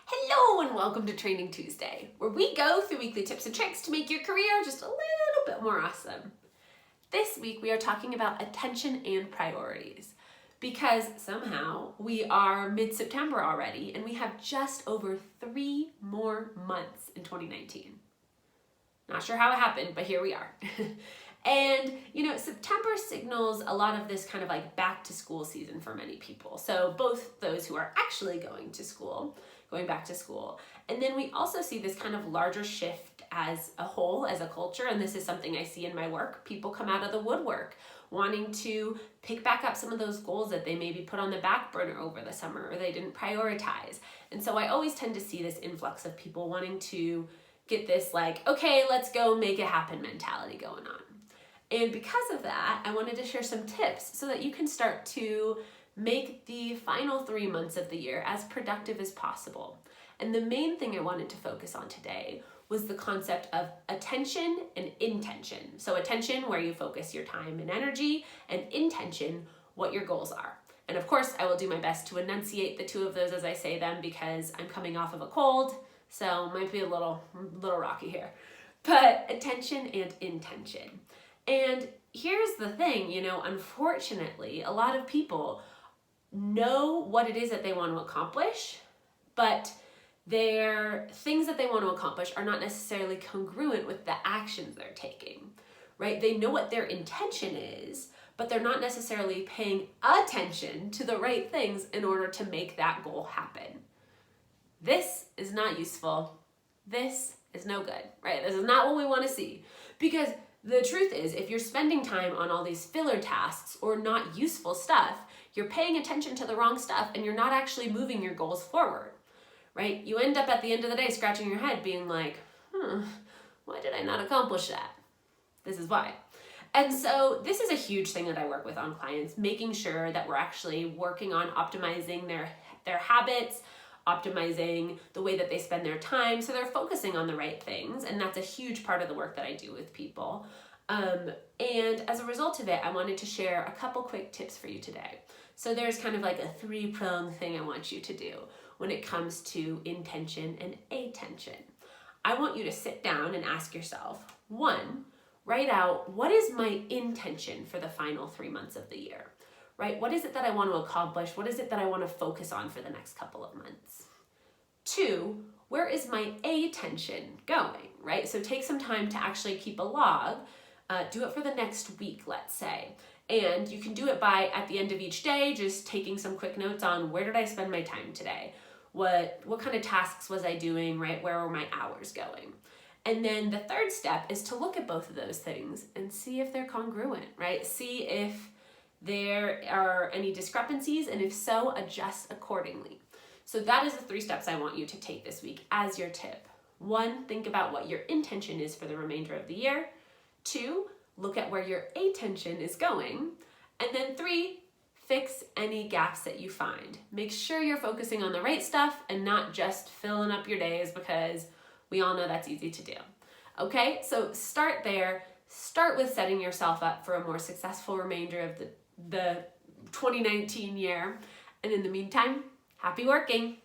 Hello and welcome to Training Tuesday, where we go through weekly tips and tricks to make your career just a little bit more awesome. This week we are talking about attention and priorities because somehow we are mid-September already and we have just over 3 more months in 2019. Not sure how it happened, but here we are. And, September signals a lot of this kind of like back to school season for many people. So both those who are actually going back to school. And then we also see this kind of larger shift as a whole, as a culture. And this is something I see in my work. People come out of the woodwork wanting to pick back up some of those goals that they maybe put on the back burner over the summer or they didn't prioritize. And so I always tend to see this influx of people wanting to get this like, okay, let's go make it happen mentality going on. And because of that, I wanted to share some tips so that you can start to make the final 3 months of the year as productive as possible. And the main thing I wanted to focus on today was the concept of attention and intention. So attention, where you focus your time and energy, and intention, what your goals are. And of course, I will do my best to enunciate the two of those as I say them because I'm coming off of a cold, so it might be a little rocky here. But attention and intention. And here's the thing, unfortunately, a lot of people know what it is that they want to accomplish, but their things that they want to accomplish are not necessarily congruent with the actions they're taking, right? They know what their intention is, but they're not necessarily paying attention to the right things in order to make that goal happen. This is not useful. This is no good, right? This is not what we want to see, because the truth is, if you're spending time on all these filler tasks or not useful stuff, you're paying attention to the wrong stuff and you're not actually moving your goals forward, right? You end up at the end of the day scratching your head being like, why did I not accomplish that? This is why. And so this is a huge thing that I work with on clients, making sure that we're actually working on optimizing their habits, optimizing the way that they spend their time, so they're focusing on the right things, and that's a huge part of the work that I do with people. And as a result of it, I wanted to share a couple quick tips for you today. So there's kind of like a 3-pronged thing I want you to do when it comes to intention and attention. I want you to sit down and ask yourself, 1, write out what is my intention for the final 3 months of the year. Right? What is it that I want to accomplish? What is it that I want to focus on for the next couple of months? 2, where is my attention going? Right? So take some time to actually keep a log. Do it for the next week, let's say. And you can do it by, at the end of each day, just taking some quick notes on where did I spend my time today? What kind of tasks was I doing, right? Where were my hours going? And then the third step is to look at both of those things and see if they're congruent, right? See if there are any discrepancies, and if so, adjust accordingly. So that is the 3 steps I want you to take this week as your tip. 1, think about what your intention is for the remainder of the year. 2, look at where your attention is going. And then 3, fix any gaps that you find. Make sure you're focusing on the right stuff and not just filling up your days, because we all know that's easy to do. Okay, so start there. Start with setting yourself up for a more successful remainder of the 2019 year. And in the meantime, happy working.